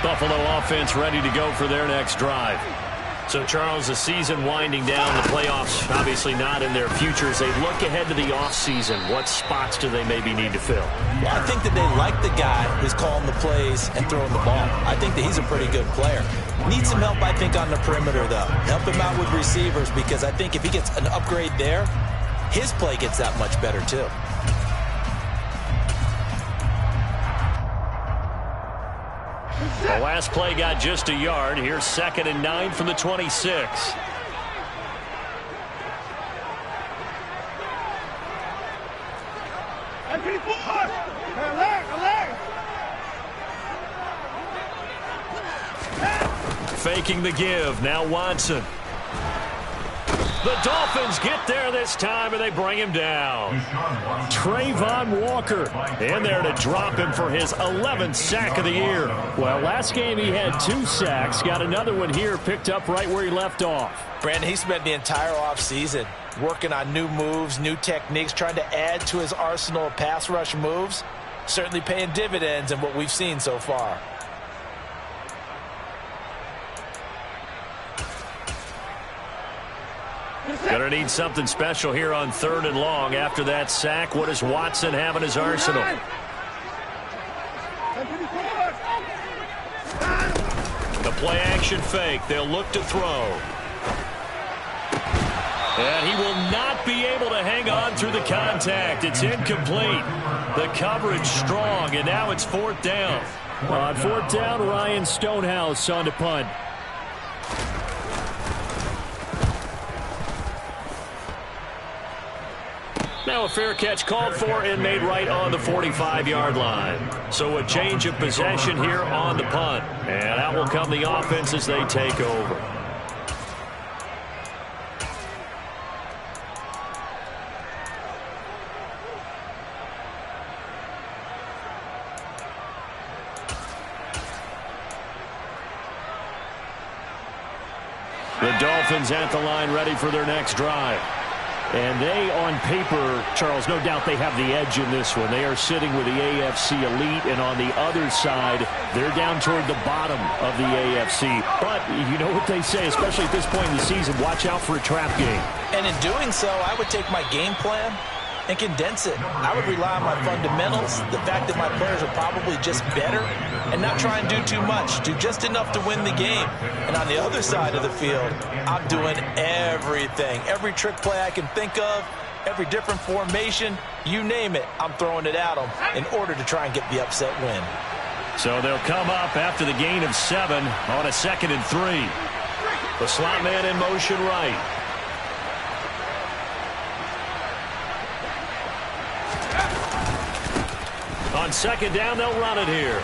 Buffalo offense ready to go for their next drive. So, Charles, the season winding down, the playoffs obviously not in their future. As they look ahead to the offseason, what spots do they maybe need to fill? Well, I think that they like the guy who's calling the plays and throwing the ball. I think that he's a pretty good player. Needs some help, I think, on the perimeter, though. Help him out with receivers, because I think if he gets an upgrade there, his play gets that much better, too. The last play got just a yard. Here's 2nd and 9 from the 26. Faking the give. Now Watson. The Dolphins get there this time, and they bring him down. Trayvon Walker in there to drop him for his 11th sack of the year. Well, last game he had 2 sacks. Got another one here, picked up right where he left off. Brandon, he spent the entire offseason working on new moves, new techniques, trying to add to his arsenal of pass rush moves. Certainly paying dividends in what we've seen so far. Gonna need something special here on 3rd and long. After that sack, what does Watson have in his arsenal? The play action fake. They'll look to throw. And he will not be able to hang on through the contact. It's incomplete. The coverage strong, and now it's 4th down. On 4th down, Ryan Stonehouse on to punt. Now a fair catch called for and made right on the 45-yard line. So a change of possession here on the punt. And out will come the offense as they take over. The Dolphins at the line ready for their next drive. And they, on paper, Charles, no doubt they have the edge in this one. They are sitting with the AFC elite, and on the other side, they're down toward the bottom of the AFC. But you know what they say, especially at this point in the season, watch out for a trap game. And in doing so, I would take my game plan and condense it. I would rely on my fundamentals, the fact that my players are probably just better, and not try and do too much, do just enough to win the game. And on the other side of the field, I'm doing everything, every trick play I can think of, every different formation, you name it, I'm throwing it at them in order to try and get the upset win. So they'll come up after the gain of 7 on a 2nd and 3. The slot man in motion right. On 2nd down, they'll run it here.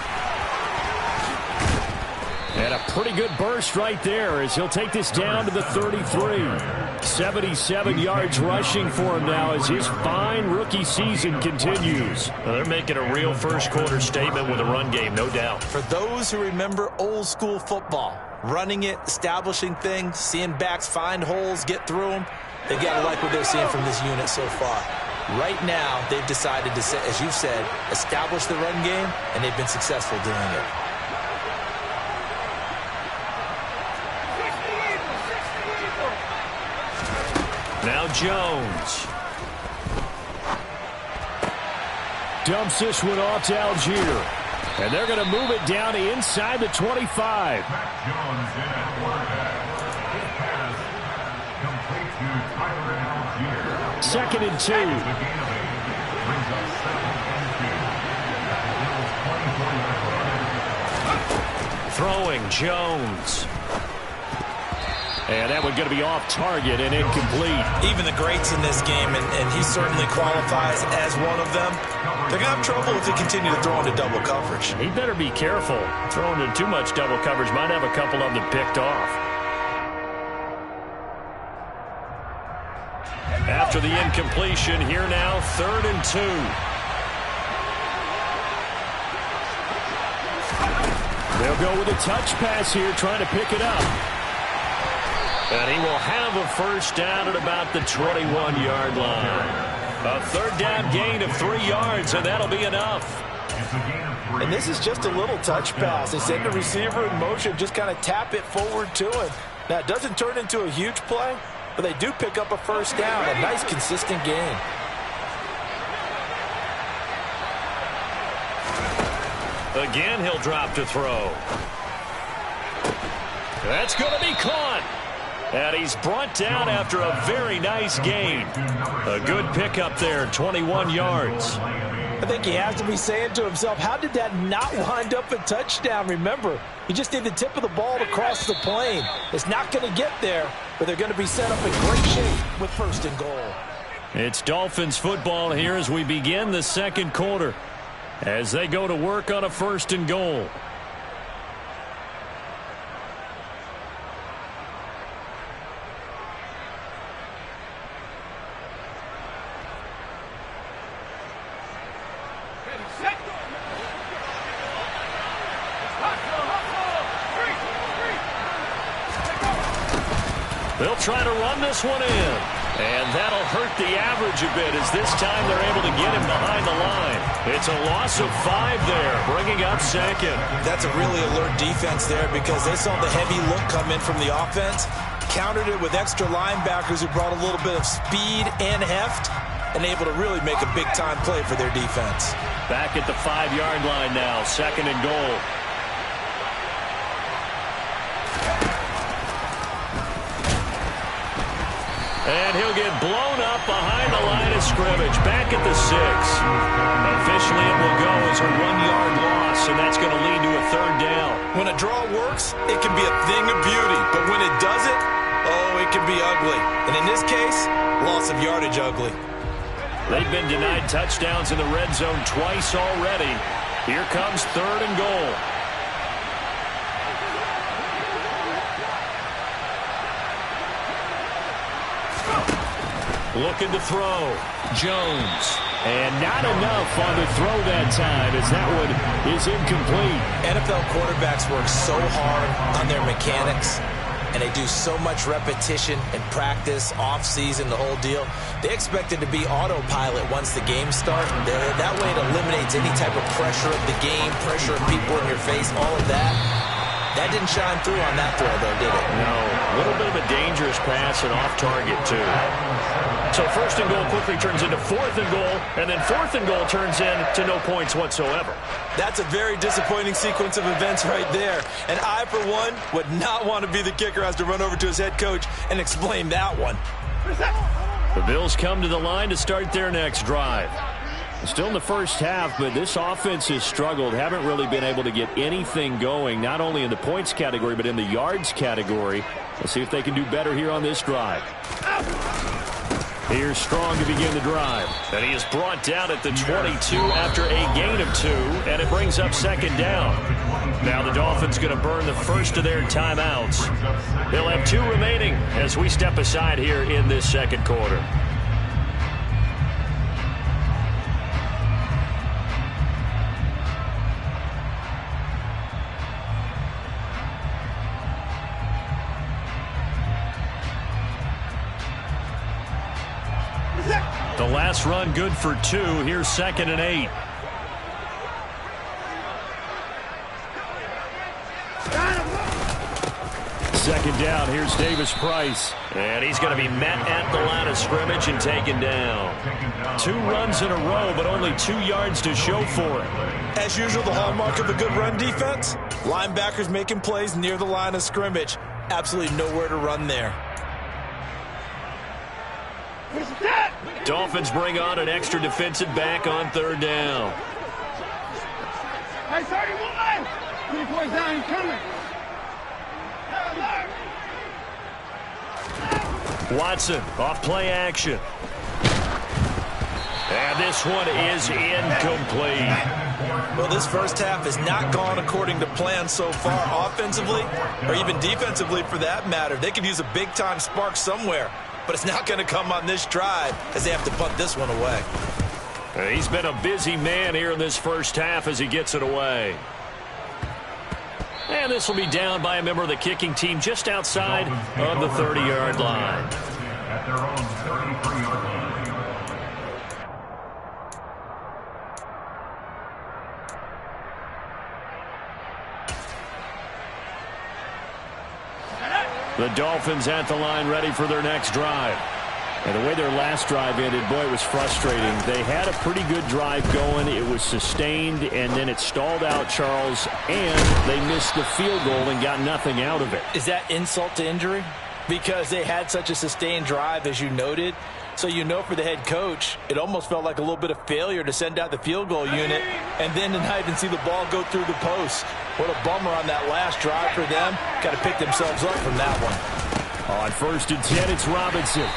And a pretty good burst right there as he'll take this down to the 33. 77 yards rushing for him now as his fine rookie season continues. Well, they're making a real first-quarter statement with a run game, no doubt. For those who remember old-school football, running it, establishing things, seeing backs find holes, get through them, they've got to like what they're seeing from this unit so far. Right now, they've decided to, as you said, establish the run game, and they've been successful doing it. Now Jones. Dumps this one off to Algier. And they're going to move it down to inside the 25. Second and 2. Throwing Jones. And that one going to be off target and incomplete. Even the greats in this game, and he certainly qualifies as one of them, they're going to have trouble if they continue to throw into double coverage. He better be careful. Throwing into too much double coverage might have a couple of them picked off. After the incompletion, here now, 3rd and 2. They'll go with a touch pass here, trying to pick it up. And he will have a first down at about the 21-yard line. A 3rd down gain of 3 yards, and that'll be enough. And this is just a little touch pass. They send the receiver in motion, just kind of tap it forward to him. Now, it doesn't turn into a huge play, but they do pick up a first down, a nice, consistent gain. Again, he'll drop to throw. That's going to be caught. And he's brought down after a very nice gain. A good pickup there, 21 yards. I think he has to be saying to himself, how did that not wind up a touchdown? Remember, he just need the tip of the ball to cross the plane. It's not going to get there, but they're going to be set up in great shape with first and goal. It's Dolphins football here as we begin the second quarter, as they go to work on a first and goal. They'll try to run this one in. And that'll hurt the average a bit as this time they're able to get him behind the line. It's a loss of 5 there, bringing up second. That's a really alert defense there because they saw the heavy look come in from the offense, countered it with extra linebackers who brought a little bit of speed and heft, and able to really make a big-time play for their defense. Back at the 5-yard line now, second and goal. And he'll get blown up behind the line of scrimmage. Back at the 6. Officially, it will go as a 1-yard loss, and that's going to lead to a third down. When a draw works, it can be a thing of beauty. But when it doesn't, oh, it can be ugly. And in this case, loss of yardage ugly. They've been denied touchdowns in the red zone twice already. Here comes third and goal. Looking to throw. Jones. And not enough on the throw that time as that one is incomplete. NFL quarterbacks work so hard on their mechanics, and they do so much repetition and practice, off-season, the whole deal. They expect it to be autopilot once the game starts. That way it eliminates any type of pressure of the game, pressure of people in your face, all of that. That didn't shine through on that throw, though, did it? No. A little bit of a dangerous pass and off target, too. So first and goal quickly turns into fourth and goal, and then fourth and goal turns into no points whatsoever. That's a very disappointing sequence of events right there. And I, for one, would not want to be the kicker has to run over to his head coach and explain that one. The Bills come to the line to start their next drive. Still in the first half, but this offense has struggled. Haven't really been able to get anything going, not only in the points category, but in the yards category. Let's see if they can do better here on this drive. Here's Strong to begin the drive. And he is brought down at the 22 after a gain of 2, and it brings up second down. Now the Dolphins going to burn the first of their timeouts. They'll have 2 remaining as we step aside here in this second quarter. The last run good for 2. Here's second and 8. Second down. Here's Davis Price. And he's going to be met at the line of scrimmage and taken down. 2 runs in a row, but only 2 yards to show for it. As usual, the hallmark of a good run defense, linebackers making plays near the line of scrimmage. Absolutely nowhere to run there. Dolphins bring on an extra defensive back on third down. Hey, 31! 3 points down, he's coming. Watson off play action. And this one is incomplete. Well, this first half has not gone according to plan so far, offensively or even defensively for that matter. They could use a big-time spark somewhere, but it's not going to come on this drive as they have to punt this one away. He's been a busy man here in this first half as he gets it away. And this will be down by a member of the kicking team just outside of the 30-yard line. At their own 33-yard line. The Dolphins at the line ready for their next drive. And the way their last drive ended, boy, it was frustrating. They had a pretty good drive going. It was sustained, and then it stalled out, Charles, and they missed the field goal and got nothing out of it. Is that insult to injury? Because they had such a sustained drive, as you noted. So you know for the head coach, it almost felt like a little bit of failure to send out the field goal unit and then to not even see the ball go through the post. What a bummer on that last drive for them. Got to pick themselves up from that one. On 1st and 10, it's Robinson.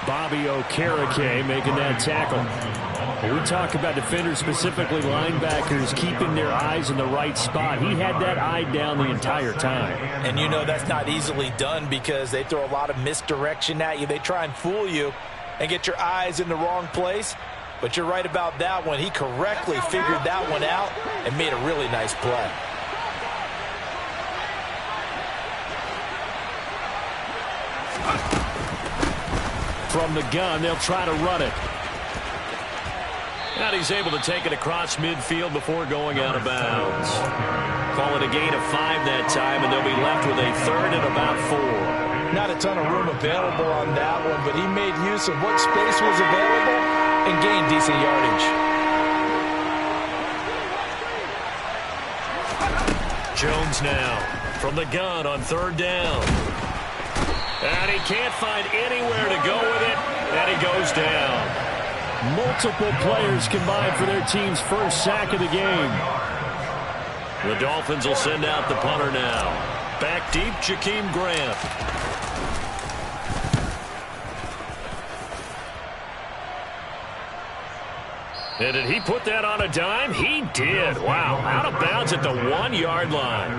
Bobby Okereke making that tackle. When we talk about defenders, specifically linebackers, keeping their eyes in the right spot. He had that eye down the entire time. And you know that's not easily done because they throw a lot of misdirection at you. They try and fool you and get your eyes in the wrong place. But you're right about that one. He correctly figured that one out and made a really nice play. From the gun, they'll try to run it. And he's able to take it across midfield before going out of bounds. Call it a gain of 5 that time, and they'll be left with a 3rd and about 4. Not a ton of room available on that one, but he made use of what space was available and gained decent yardage. Jones now from the gun on 3rd down. And he can't find anywhere to go with it, and he goes down. Multiple players combined for their team's first sack of the game. The Dolphins will send out the punter now. Back deep, Jakeem Grant. And did he put that on a dime? He did. Wow, out of bounds at the 1-yard line.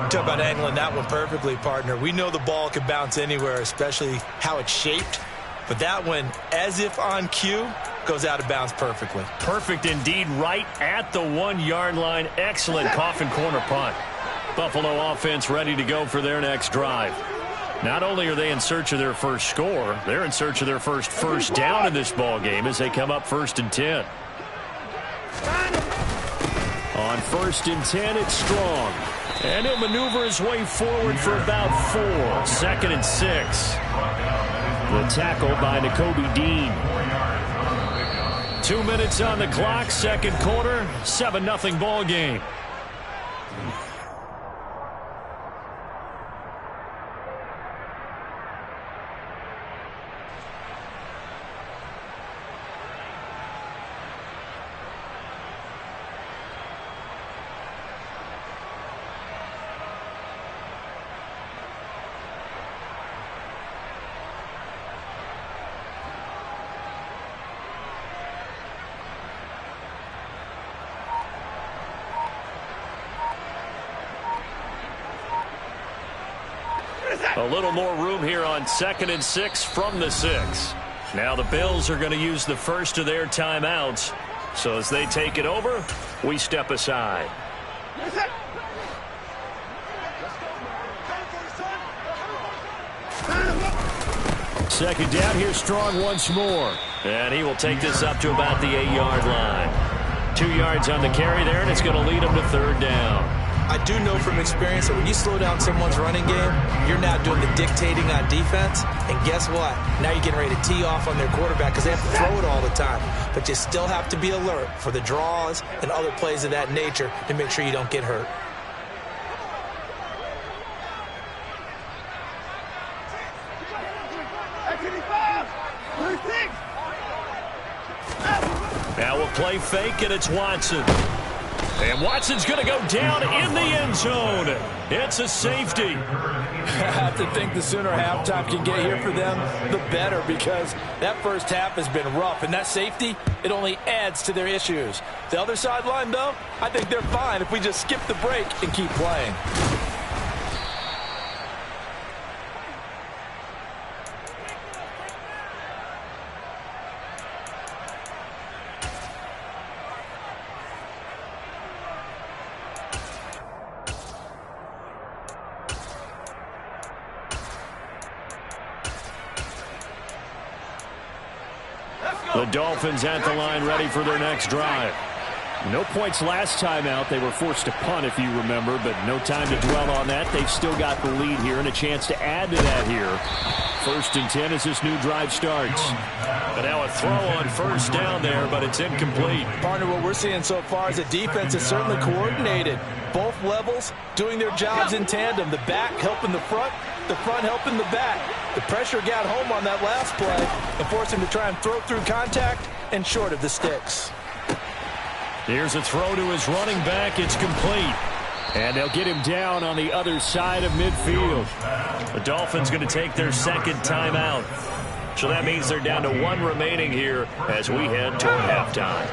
Talk about angling that one perfectly, partner. We know the ball can bounce anywhere, especially how it's shaped. But that one, as if on cue, goes out of bounds perfectly. Perfect indeed, right at the 1-yard line. Excellent coffin corner punt. Buffalo offense ready to go for their next drive. Not only are they in search of their first score, they're in search of their first down in this ball game as they come up 1st and 10. On 1st and 10, it's Strong. And he'll maneuver his way forward for about 4. 2nd and 6. The tackle by Nakobe Dean. 2 minutes on the clock, 2nd quarter, 7-0 ball game. A little more room here on 2nd and 6 from the 6. Now the Bills are going to use the first of their timeouts. So as they take it over, we step aside. Second down, here Strong once more. And he will take this up to about the 8-yard line. 2 yards on the carry there, and it's going to lead him to 3rd down. I do know from experience that when you slow down someone's running game, you're now doing the dictating on defense. And guess what? Now you're getting ready to tee off on their quarterback because they have to throw it all the time. But you still have to be alert for the draws and other plays of that nature to make sure you don't get hurt. Now we'll play fake, and it's Watson. And Watson's going to go down in the end zone. It's a safety. I have to think the sooner halftime can get here for them, the better, because that first half has been rough. And that safety, it only adds to their issues. The other sideline, though, I think they're fine if we just skip the break and keep playing. The Dolphins at the line ready for their next drive. No points last time out. They were forced to punt, if you remember, but no time to dwell on that. They've still got the lead here and a chance to add to that here. 1st and 10 as this new drive starts. And now a throw on first down there, but it's incomplete. Partner, what we're seeing so far is the defense is certainly coordinated. Both levels doing their jobs in tandem. The back helping the front helping the back. The pressure got home on that last play and forced him to try and throw through contact and short of the sticks. Here's a throw to his running back. It's complete. And they'll get him down on the other side of midfield. The Dolphins going to take their second timeout. So that means they're down to 1 remaining here as we head toward halftime.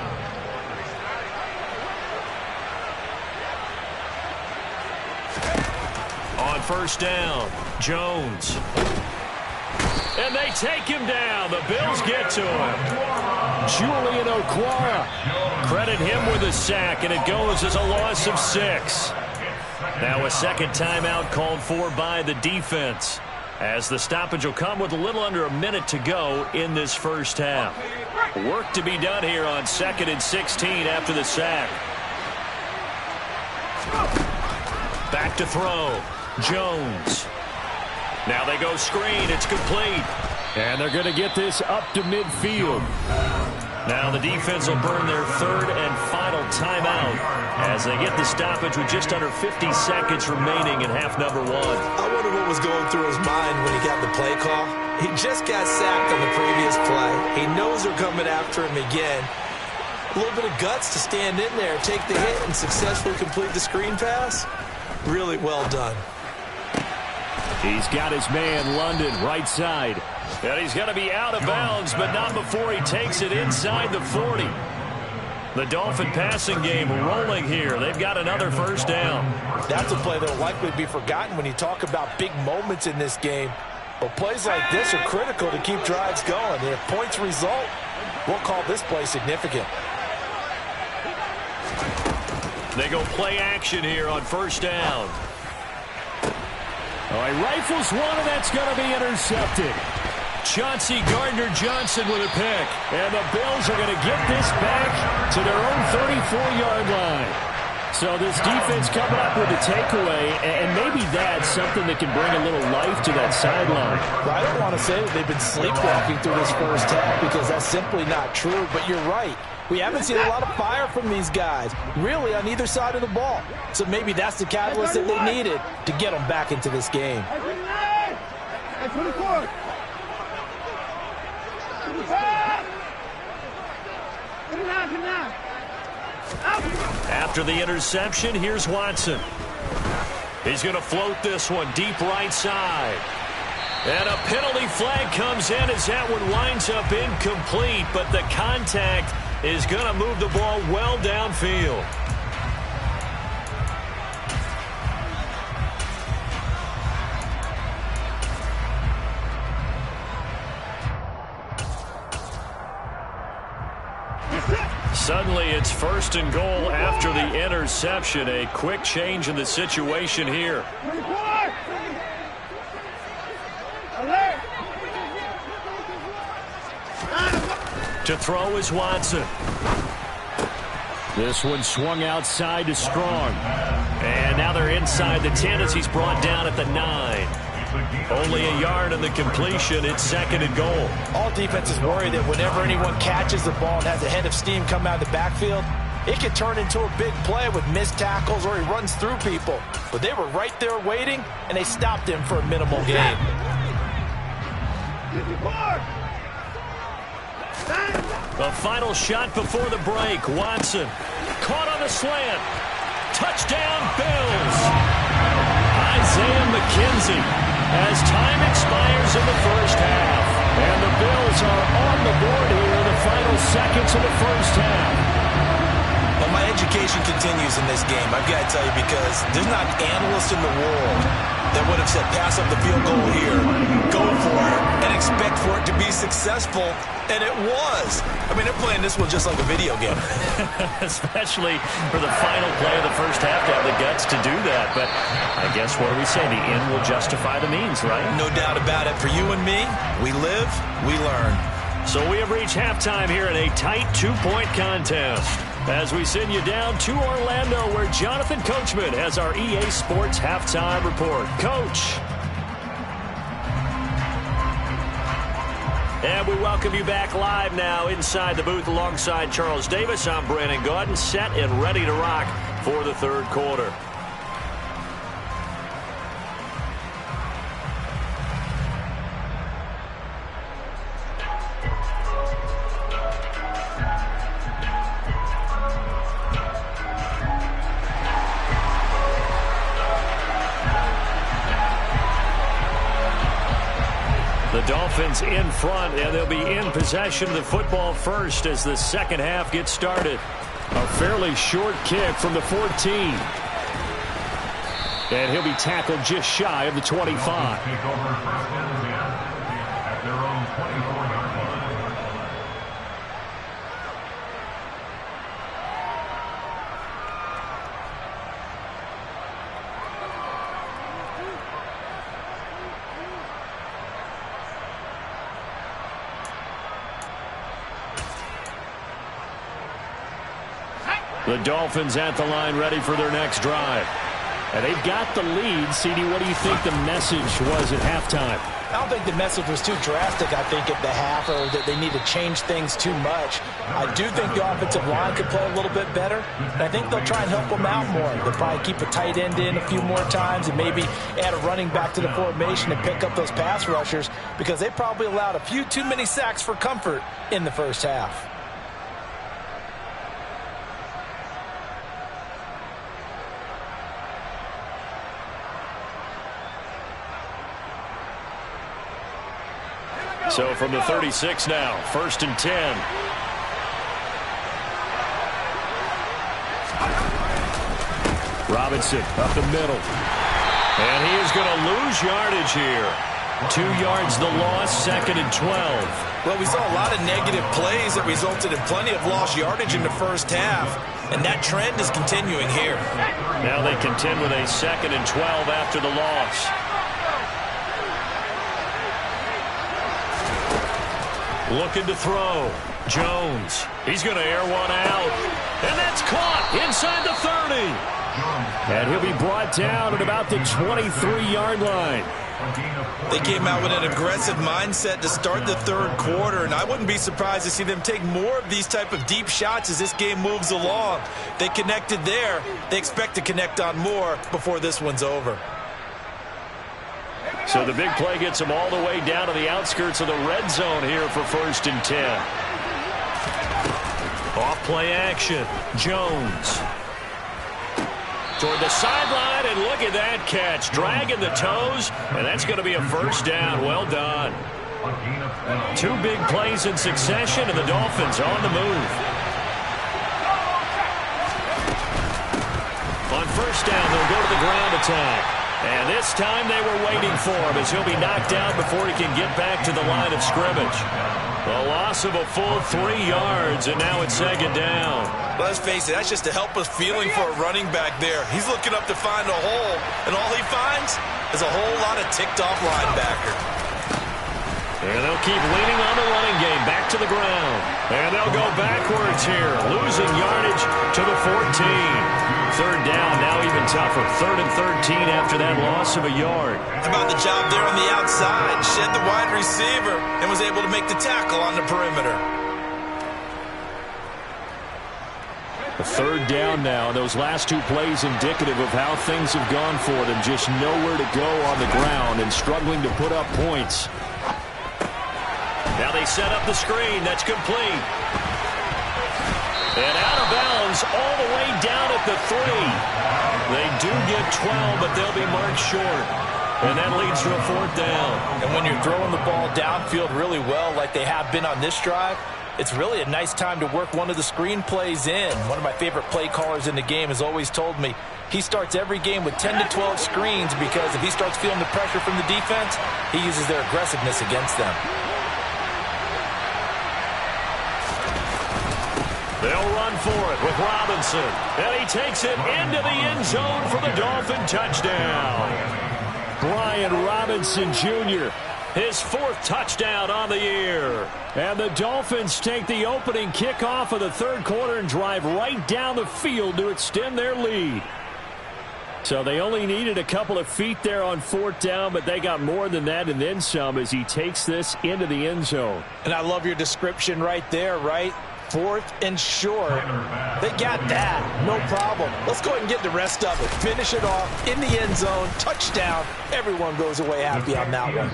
On first down, Jones. And they take him down. The Bills get to him. Julian Okwara. Credit him with a sack, and it goes as a loss of 6. Now a second timeout called for by the defense, as the stoppage will come with a little under a minute to go in this first half. Work to be done here on 2nd and 16 after the sack. Back to throw. Jones. Now they go screen. It's complete. And they're going to get this up to midfield. Now the defense will burn their 3rd and final timeout as they get the stoppage with just under 50 seconds remaining in half number 1. I wonder what was going through his mind when he got the play call. He just got sacked on the previous play. He knows they're coming after him again. A little bit of guts to stand in there, take the hit, and successfully complete the screen pass. Really well done. He's got his man, London, right side. And he's going to be out of bounds, but not before he takes it inside the 40. The Dolphin passing game rolling here. They've got another first down. That's a play that will likely be forgotten when you talk about big moments in this game. But plays like this are critical to keep drives going. And if points result, we'll call this play significant. They go play action here on first down. All right, rifles one, and that's going to be intercepted. Chauncey Gardner-Johnson with a pick. And the Bills are going to get this back to their own 34-yard line. So this defense coming up with a takeaway, and maybe that's something that can bring a little life to that sideline. Well, I don't want to say that they've been sleepwalking through this first half because that's simply not true, but you're right. We haven't seen a lot of fire from these guys, really, on either side of the ball. So maybe that's the catalyst that they needed to get them back into this game. After the interception, here's Watson. He's going to float this one deep right side. And a penalty flag comes in as that one winds up incomplete, but the contact is going to move the ball well downfield. Suddenly it's 1st and goal after the interception. A quick change in the situation here. To throw is Watson. This one swung outside to Strong. And now they're inside the 10 as he's brought down at the 9. Only a yard in the completion. It's 2nd and goal. All defenses worry that whenever anyone catches the ball and has a head of steam come out of the backfield, it can turn into a big play with missed tackles or he runs through people. But they were right there waiting, and they stopped him for a minimal gain. The final shot before the break. Watson caught on the slant. Touchdown, Bills. Isaiah McKenzie as time expires in the first half. And the Bills are on the board here in the final seconds of the first half. Well, my education continues in this game, I've got to tell you, because there's not an analyst in the world that would have said pass up the field goal here, go for it, and expect for it to be successful, and it was. I mean, they're playing this one just like a video game. Especially for the final play of the first half to have the guts to do that. But I guess what do we say? The end will justify the means, right? No doubt about it. For you and me, we live, we learn. So we have reached halftime here in a tight 2-point contest. As we send you down to Orlando, where Jonathan Coachman has our EA Sports halftime report. Coach. And we welcome you back live now inside the booth alongside Charles Davis. I'm Brandon Gaudin, set and ready to rock for the third quarter. The Dolphins in front, and they'll be in possession of the football first as the second half gets started. A fairly short kick from the 14. And he'll be tackled just shy of the 25. Take over first and 10 at their own 24-yard line. The Dolphins at the line ready for their next drive. And they've got the lead. CD, what do you think the message was at halftime? I don't think the message was too drastic, I think, at the half, or that they need to change things too much. I do think the offensive line could play a little bit better, and I think they'll try and help them out more. They'll probably keep a tight end in a few more times and maybe add a running back to the formation and pick up those pass rushers, because they probably allowed a few too many sacks for comfort in the first half. So from the 36 now, 1st and 10. Robinson up the middle. And he is going to lose yardage here. 2 yards the loss, 2nd and 12. Well, we saw a lot of negative plays that resulted in plenty of lost yardage in the first half, and that trend is continuing here. Now they contend with a 2nd and 12 after the loss. Looking to throw. Jones. He's going to air one out. And that's caught inside the 30. And he'll be brought down at about the 23-yard line. They came out with an aggressive mindset to start the third quarter, and I wouldn't be surprised to see them take more of these type of deep shots as this game moves along. They connected there. They expect to connect on more before this one's over. So the big play gets them all the way down to the outskirts of the red zone here for 1st and 10. Off play action. Jones. Toward the sideline, and look at that catch. Dragging the toes, and that's going to be a first down. Well done. 2 big plays in succession, and the Dolphins on the move. On 1st down, they'll go to the ground attack. And this time they were waiting for him as he'll be knocked down before he can get back to the line of scrimmage. A loss of a full 3 yards, and now it's 2nd down. Let's face it, that's just a helpless feeling for a running back there. He's looking up to find a hole, and all he finds is a whole lot of ticked-off linebacker. And they'll keep leaning on the running game back to the ground. And they'll go backwards here, losing yardage to the 14. 3rd down, now even tougher. 3rd and 13 after that loss of a yard. How about the job there on the outside? Shed the wide receiver and was able to make the tackle on the perimeter. A 3rd down now. Those last 2 plays indicative of how things have gone for them. Just nowhere to go on the ground and struggling to put up points. Now they set up the screen. That's complete. And out of bounds all the way down at the 3. They do get 12, but they'll be marked short. And that leads to a 4th down. And when you're throwing the ball downfield really well like they have been on this drive, it's really a nice time to work one of the screen plays in. One of my favorite play callers in the game has always told me he starts every game with 10 to 12 screens because if he starts feeling the pressure from the defense, he uses their aggressiveness against them. They'll run for it with Robinson. And he takes it into the end zone for the Dolphin touchdown. Brian Robinson Jr. His 4th touchdown on the year. And the Dolphins take the opening kickoff of the third quarter and drive right down the field to extend their lead. So they only needed a couple of feet there on 4th down, but they got more than that and then some as he takes this into the end zone. And I love your description right there, right? 4th and short. They got that. No problem. Let's go ahead and get the rest of it. Finish it off in the end zone. Touchdown. Everyone goes away happy on that one.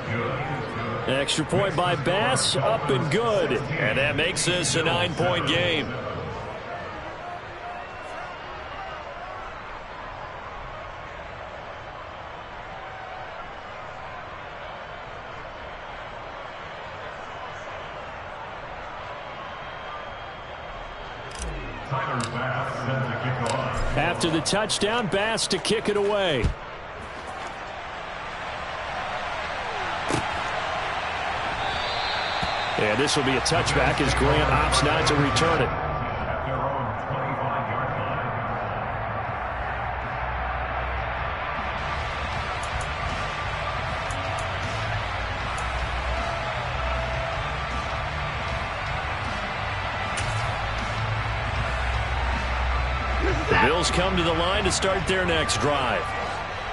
Extra point by Bass. Up and good. And that makes this a 9-point game. After the touchdown, Bass to kick it away. And this will be a touchback as Grant opts not to return it. The Bills come to the line to start their next drive.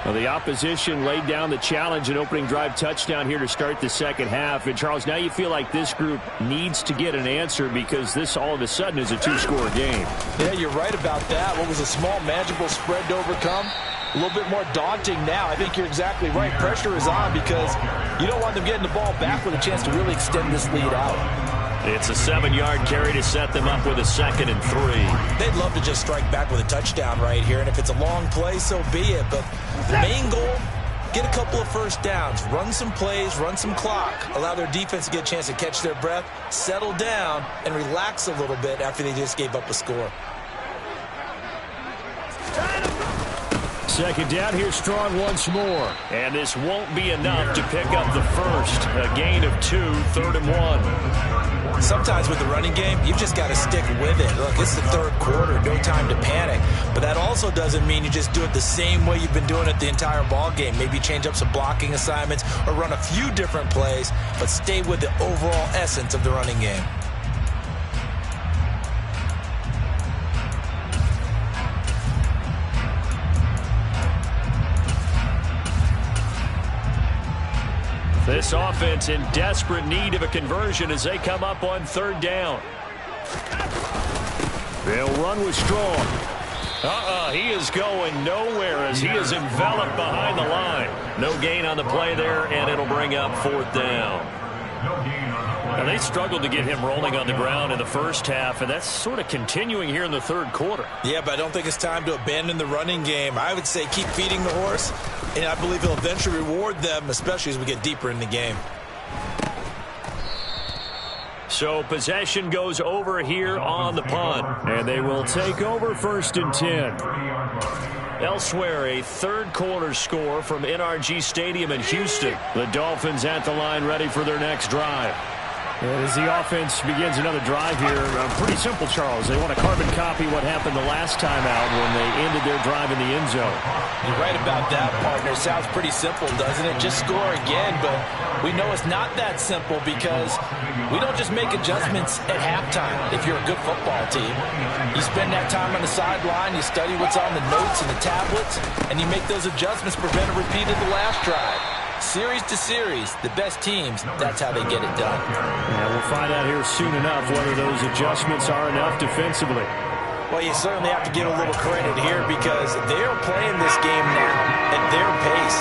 Well, the opposition laid down the challenge and opening drive touchdown here to start the second half. And, Charles, now you feel like this group needs to get an answer because this all of a sudden is a 2-score game. Yeah, you're right about that. What was a small, manageable spread to overcome? A little bit more daunting now. I think you're exactly right. Pressure is on because you don't want them getting the ball back with a chance to really extend this lead out. It's a 7-yard carry to set them up with a 2nd and 3. They'd love to just strike back with a touchdown right here, and if it's a long play, so be it. But the main goal, get a couple of first downs, run some plays, run some clock, allow their defense to get a chance to catch their breath, settle down, and relax a little bit after they just gave up a score. Second down here, strong once more. And this won't be enough to pick up the first. A gain of 2, 3rd and 1. Sometimes with the running game, you've just got to stick with it. Look, it's the third quarter, no time to panic. But that also doesn't mean you just do it the same way you've been doing it the entire ball game. Maybe change up some blocking assignments or run a few different plays, but stay with the overall essence of the running game. This offense in desperate need of a conversion as they come up on 3rd down. They'll run with Strong. He is going nowhere as he is enveloped behind the line. No gain on the play there, and it'll bring up 4th down. And they struggled to get him rolling on the ground in the first half, and that's sort of continuing here in the third quarter. Yeah, but I don't think it's time to abandon the running game. I would say keep feeding the horse, and I believe he'll eventually reward them, especially as we get deeper in the game. So possession goes over here on the punt. And they will take over 1st and 10. Elsewhere, a third quarter score from NRG Stadium in Houston. The Dolphins at the line ready for their next drive. As the offense begins another drive here, pretty simple, Charles. They want to carbon copy what happened the last time out when they ended their drive in the end zone. You're right about that, partner. Sounds pretty simple, doesn't it? Just score again, but we know it's not that simple because we don't just make adjustments at halftime if you're a good football team. You spend that time on the sideline, you study what's on the notes and the tablets, and you make those adjustments to prevent a repeat of the last drive. Series to series, the best teams, that's how they get it done. Yeah, we'll find out here soon enough whether those adjustments are enough defensively. Well, you certainly have to give a little credit here because they're playing this game now at their pace.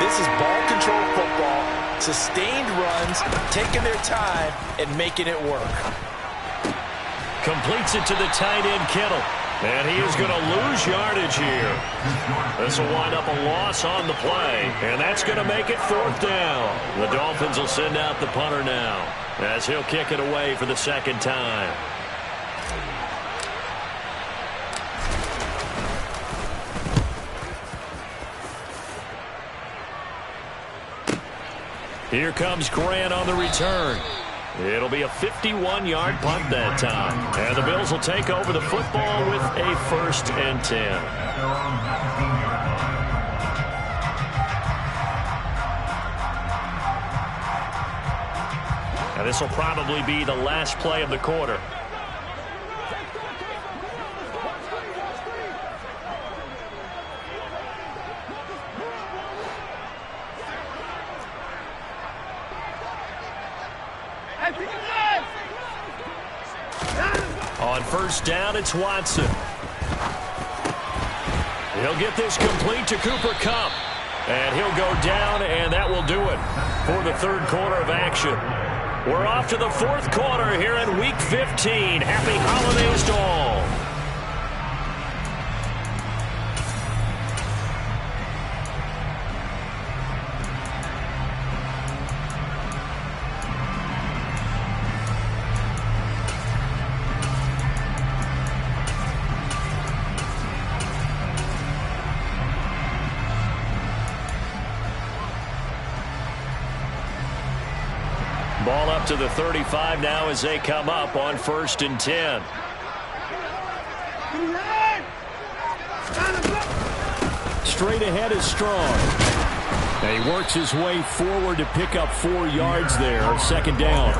This is ball control football, sustained runs, taking their time, and making it work. Completes it to the tight end, Kittle. And he is going to lose yardage here. This will wind up a loss on the play. And that's going to make it 4th down. The Dolphins will send out the punter now as he'll kick it away for the second time. Here comes Grant on the return. It'll be a 51-yard punt that time. And the Bills will take over the football with a 1st and 10. And this will probably be the last play of the quarter. On first down, it's Watson. He'll get this complete to Cooper Kupp. And he'll go down, and that will do it for the third quarter of action. We're off to the fourth quarter here in Week 15. Happy holidays to all. Ball up to the 35 now as they come up on 1st and 10. Straight ahead is Strong. And he works his way forward to pick up 4 yards there on 2nd down.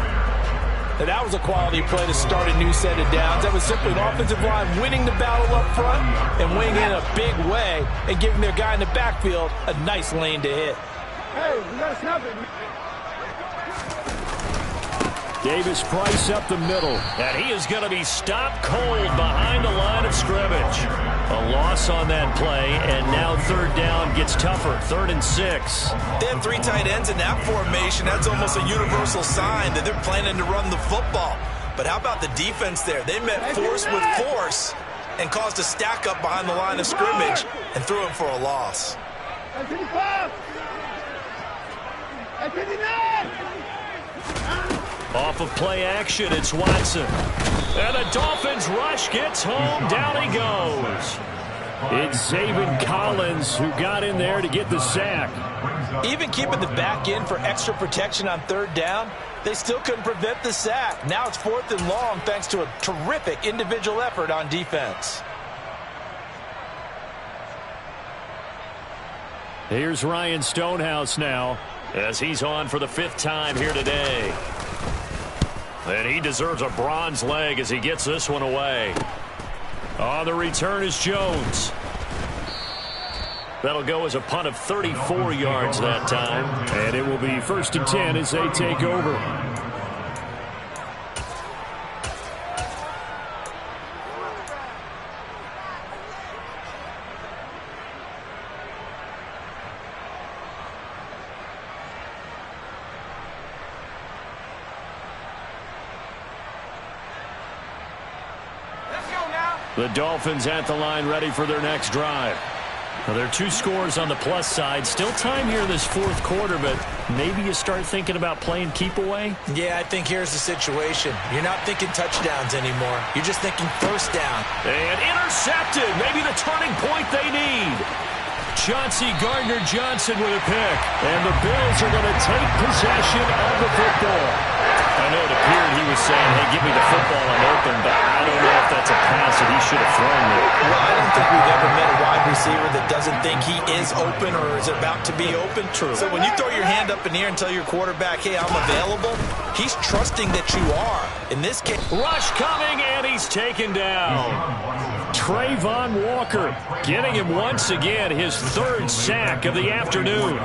And that was a quality play to start a new set of downs. That was simply an offensive line winning the battle up front and winning in a big way and giving their guy in the backfield a nice lane to hit. Hey, we got to snap it. Davis-Price up the middle. And he is going to be stopped cold behind the line of scrimmage. A loss on that play, and now 3rd down gets tougher. 3rd and 6. They have 3 tight ends in that formation. That's almost a universal sign that they're planning to run the football. But how about the defense there? They met force with force and caused a stack up behind the line of scrimmage and threw him for a loss. Off of play action, it's Watson. And the Dolphins rush gets home. Down he goes. It's Zaven Collins who got in there to get the sack. Even keeping the back end for extra protection on 3rd down, they still couldn't prevent the sack. Now it's 4th and long thanks to a terrific individual effort on defense. Here's Ryan Stonehouse now as he's on for the 5th time here today. And he deserves a bronze leg as he gets this one away. On the return is Jones. That'll go as a punt of 34 yards that time. And it will be 1st and 10 as they take over. The Dolphins at the line ready for their next drive. Well, there are 2 scores on the plus side. Still time here in this 4th quarter, but maybe you start thinking about playing keep away? Yeah, I think here's the situation. You're not thinking touchdowns anymore. You're just thinking 1st down. And intercepted. Maybe the turning point they need. Chauncey Gardner-Johnson with a pick. And the Bills are going to take possession of the football. I know it appeared he was saying, hey, give me the football, I'm open, but I don't know if that's a pass that he should have thrown there. Well, I don't think we've ever met a wide receiver that doesn't think he is open or is about to be open. True. So when you throw your hand up in the air and tell your quarterback, hey, I'm available, he's trusting that you are. In this case, rush coming, and he's taken down. Trayvon Walker getting him once again, his 3rd sack of the afternoon.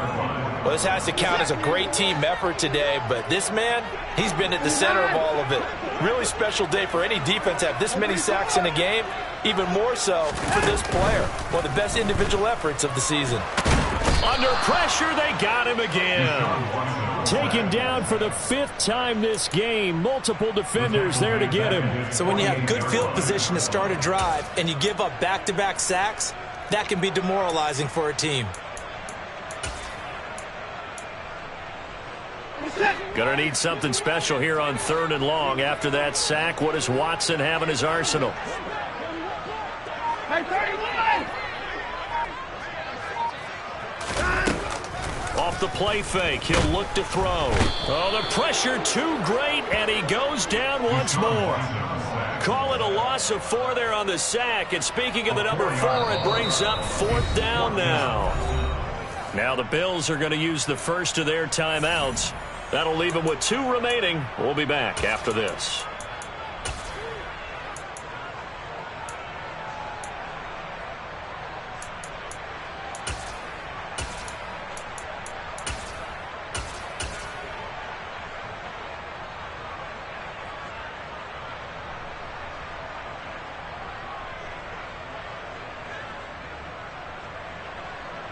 Well, this has to count as a great team effort today, but this man, he's been at the center of all of it. Really special day for any defense to have this many sacks in a game, even more so for this player. One of the best individual efforts of the season. Under pressure, they got him again. Taken down for the 5th time this game. Multiple defenders there to get him. So when you have good field position to start a drive and you give up back-to-back sacks, that can be demoralizing for a team. Gonna need something special here on 3rd and long. After that sack, what does Watson have in his arsenal? Off the play fake, he'll look to throw. Oh, the pressure too great, and he goes down once more. Call it a loss of 4 there on the sack. And speaking of the number 4, it brings up 4th down now. Now the Bills are going to use the first of their timeouts. That'll leave him with 2 remaining. We'll be back after this.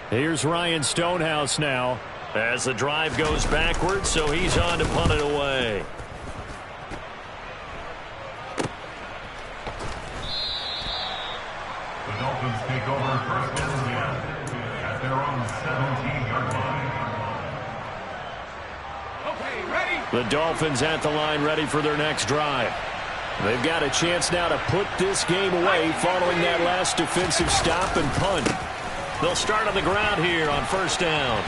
Here's Ryan Stonehouse now. As the drive goes backwards, so he's on to punt it away. The Dolphins take over first and 10 at their own 17-yard line. Okay, ready? The Dolphins at the line, ready for their next drive. They've got a chance now to put this game away following that last defensive stop and punt. They'll start on the ground here on first down.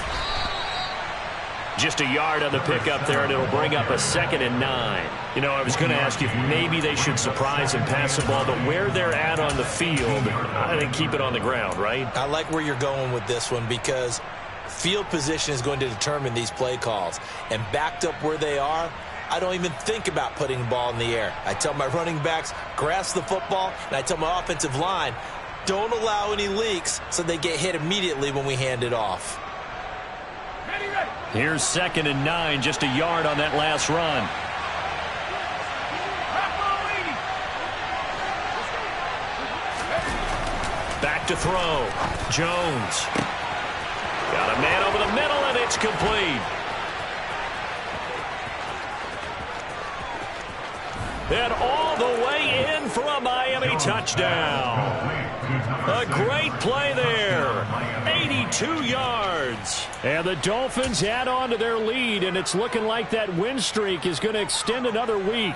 Just a yard on the pickup there, and it'll bring up a 2nd and 9. You know, I was going to ask if maybe they should surprise and pass the ball, but where they're at on the field, I think keep it on the ground, right? I like where you're going with this one because field position is going to determine these play calls. And backed up where they are, I don't even think about putting the ball in the air. I tell my running backs, grasp the football, and I tell my offensive line, don't allow any leaks so they get hit immediately when we hand it off. Here's 2nd and 9, just a yard on that last run. Back to throw. Jones. Got a man over the middle, and it's complete. And all the way in for a Miami touchdown. A great play there. 82 yards. And the Dolphins add on to their lead, and it's looking like that win streak is going to extend another week.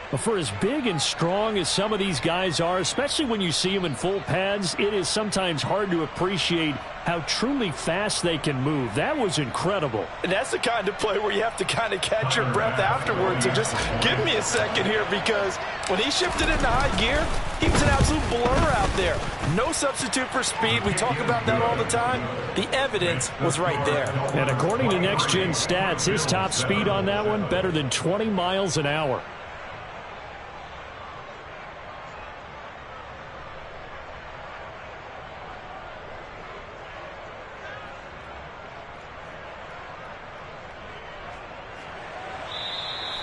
But for as big and strong as some of these guys are, especially when you see them in full pads, it is sometimes hard to appreciate how truly fast they can move. That was incredible. And that's the kind of play where you have to kind of catch your breath afterwards. So just give me a second here, because when he shifted into high gear, he was an absolute blur out there. No substitute for speed. We talk about that all the time. The evidence was right there. And according to Next Gen Stats, his top speed on that one, better than 20 miles an hour.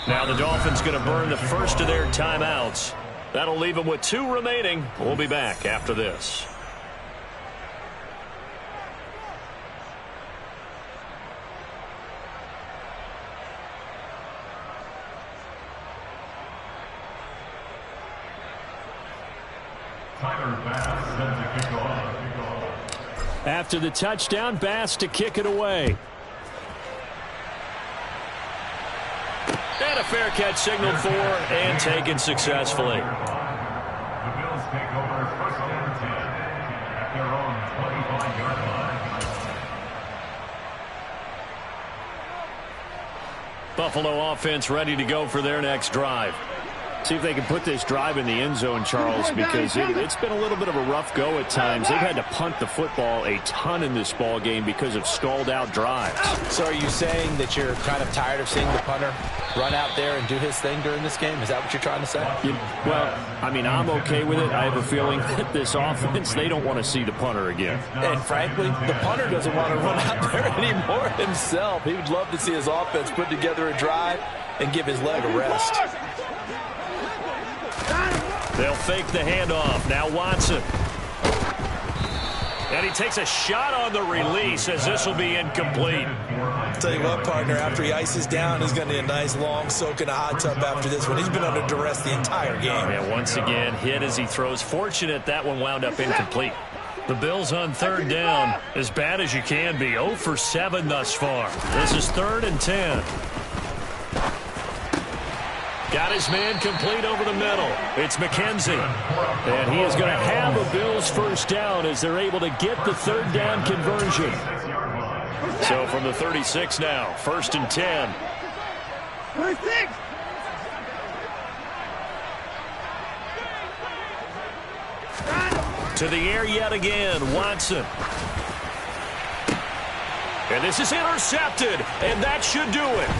Now the Dolphins going to burn the first of their timeouts. That'll leave them with 2 remaining. We'll be back after this. After the touchdown, Bass to kick it away. And a fair catch signaled for and taken successfully. The Bills take over first and 10 at their own 25-yard line. Buffalo offense ready to go for their next drive. See if they can put this drive in the end zone, Charles, because it's been a little bit of a rough go at times. They've had to punt the football a ton in this ball game because of stalled out drives. So are you saying that you're kind of tired of seeing the punter run out there and do his thing during this game? Is that what you're trying to say? Well, I mean, I'm okay with it. I have a feeling that this offense, they don't want to see the punter again. And frankly, the punter doesn't want to run out there anymore himself. He would love to see his offense put together a drive and give his leg a rest. They'll fake the handoff. Now Watson. And he takes a shot on the release as this will be incomplete. Tell you what, partner, after he ices down, he's going to need a nice long soak in a hot tub after this one. He's been under duress the entire game. Yeah, once again, hit as he throws. Fortunate that one wound up incomplete. The Bills on 3rd down, as bad as you can be. 0 for 7 thus far. This is 3rd and 10. Got his man complete over the middle. It's McKenzie. And he is going to have a Bills first down as they're able to get the 3rd down conversion. So from the 36 now, 1st and 10. 36. To the air yet again, Watson. And this is intercepted, and that should do it.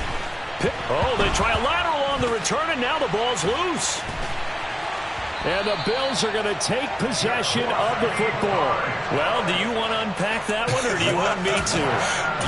Oh, they try a lateral on the return, and now the ball's loose. And the Bills are going to take possession of the football. Well, do you want to unpack that one, or do you want me to?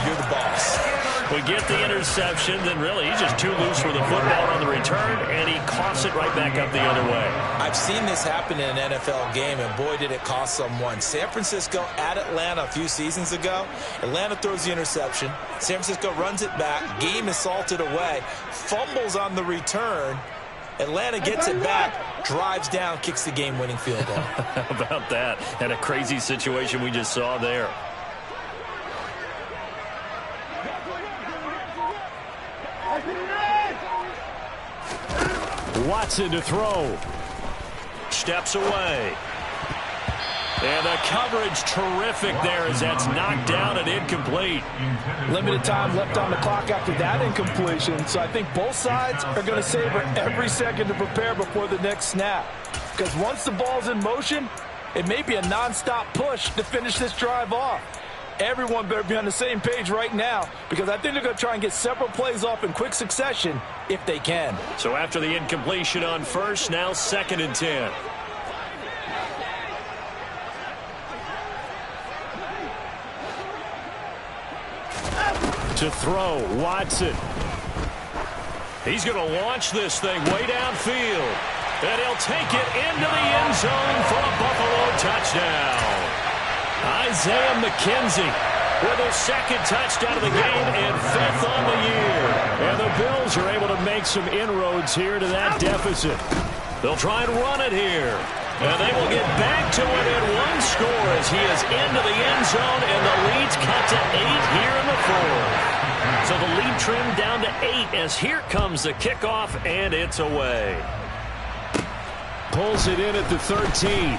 You're the boss. We get the interception, then really he's just too loose with the football on the return, and he coughs it right back up the other way. I've seen this happen in an NFL game, and boy, did it cost someone. San Francisco at Atlanta a few seasons ago. Atlanta throws the interception. San Francisco runs it back. Game is salted away. Fumbles on the return. Atlanta gets it back, drives down, kicks the game-winning field goal. How about that? And a crazy situation we just saw there. Watson to throw. Steps away. And the coverage terrific there as that's knocked down and incomplete. Limited time left on the clock after that incompletion. So I think both sides are going to savor every second to prepare before the next snap. Because once the ball's in motion, it may be a nonstop push to finish this drive off. Everyone better be on the same page right now, because I think they're going to try and get several plays off in quick succession if they can. So after the incompletion on first, now 2nd and 10. To throw, Watson. He's going to launch this thing way downfield. And he'll take it into the end zone for a Buffalo touchdown. Isaiah McKenzie with his 2nd touchdown of the game and 5th on the year. And the Bills are able to make some inroads here to that deficit. They'll try and run it here. And they will get back to within 1 score as he is into the end zone, and the lead's cut to 8 here in the 4th. So the lead trimmed down to 8 as here comes the kickoff, and it's away. Pulls it in at the 13.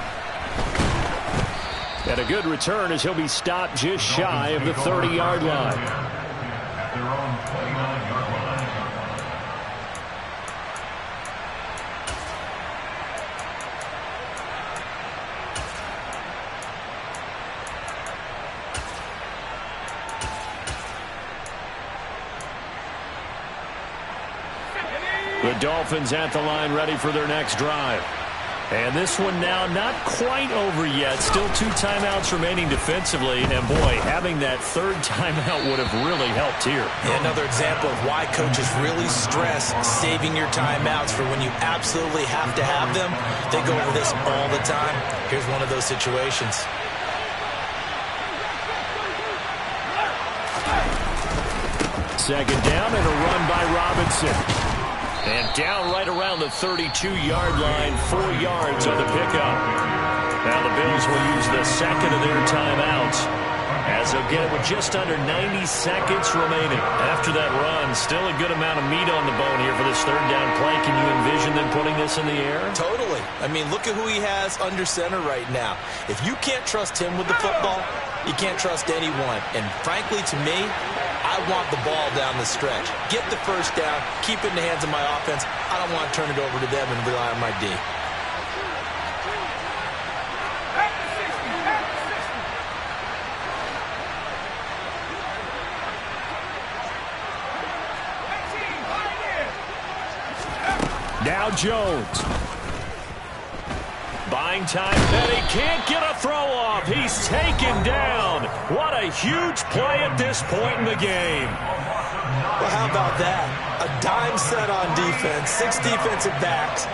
And a good return as he'll be stopped just shy of the 30-yard line. At their own 29-yard line. The Dolphins at the line, ready for their next drive. And this one now not quite over yet. Still 2 timeouts remaining defensively. And, boy, having that 3rd timeout would have really helped here. Yeah, another example of why coaches really stress saving your timeouts for when you absolutely have to have them. They go over this all the time. Here's one of those situations. Second down and a run by Robinson. And down right around the 32-yard line, 4 yards on the pickup. Now the Bills will use the 2nd of their timeouts as they'll get it with just under 90 seconds remaining. After that run, still a good amount of meat on the bone here for this 3rd down play. Can you envision them putting this in the air? Totally. I mean, look at who he has under center right now. If you can't trust him with the football, you can't trust anyone. And frankly, to me, I want the ball down the stretch. Get the 1st down, keep it in the hands of my offense. I don't want to turn it over to them and rely on my D. Now Jones. Buying time, and he can't get a throw off. He's taken down. What a huge play at this point in the game. Well, how about that? A dime set on defense, 6 defensive backs.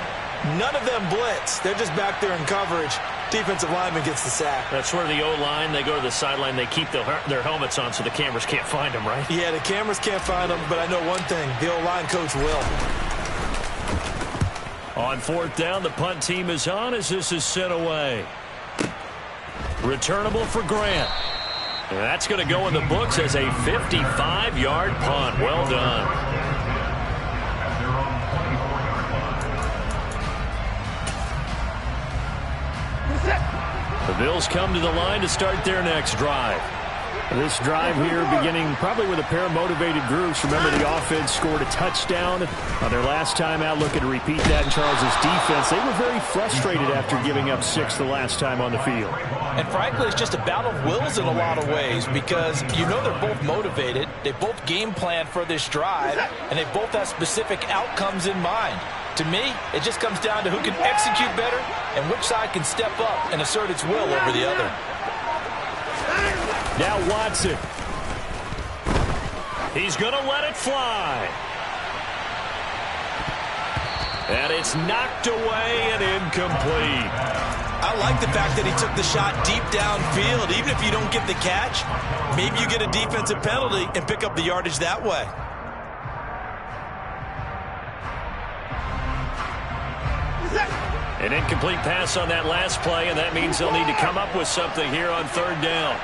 None of them blitz. They're just back there in coverage. Defensive lineman gets the sack. That's where the O-line, they go to the sideline, they keep their helmets on so the cameras can't find them, right? Yeah, the cameras can't find them, but I know one thing. The O-line coach will. On 4th down, the punt team is on as this is sent away. Returnable for Grant. And that's going to go in the books as a 55-yard punt. Well done. At their own 24-yard line. The Bills come to the line to start their next drive. This drive here beginning probably with a pair of motivated groups. Remember, the offense scored a touchdown on their last time out. Looking to repeat that in Charles's defense. They were very frustrated after giving up 6 the last time on the field. And frankly, it's just a battle of wills in a lot of ways because you know they're both motivated. They both game plan for this drive, and they both have specific outcomes in mind. To me, it just comes down to who can execute better and which side can step up and assert its will over the other. Now Watson. He's going to let it fly. And it's knocked away and incomplete. I like the fact that he took the shot deep downfield. Even if you don't get the catch, maybe you get a defensive penalty and pick up the yardage that way. An incomplete pass on that last play, and that means they'll need to come up with something here on 3rd down.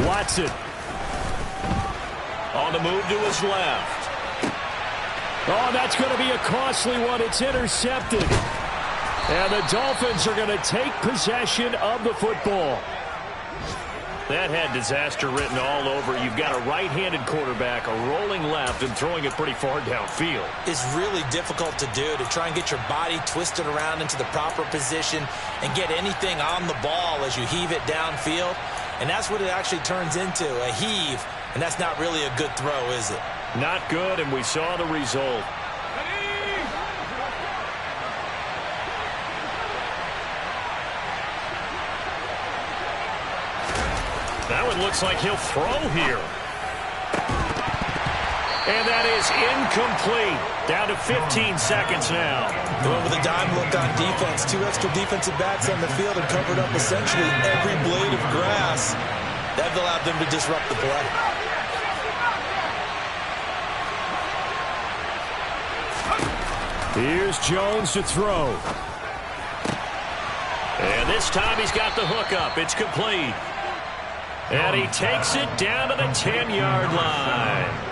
Watson. On the move to his left. Oh, that's going to be a costly one. It's intercepted. And the Dolphins are going to take possession of the football. That had disaster written all over. You've got a right-handed quarterback, a rolling left, and throwing it pretty far downfield. It's really difficult to do, to try and get your body twisted around into the proper position and get anything on the ball as you heave it downfield. And that's what it actually turns into, a heave. And that's not really a good throw, is it? Not good, and we saw the result. That one looks like he'll throw here. And that is incomplete. Down to 15 seconds now. The one with a dime look on defense. 2 extra defensive backs on the field and covered up essentially every blade of grass. That allowed them to disrupt the play. Here's Jones to throw. And this time he's got the hook up. It's complete. And he takes it down to the 10-yard line.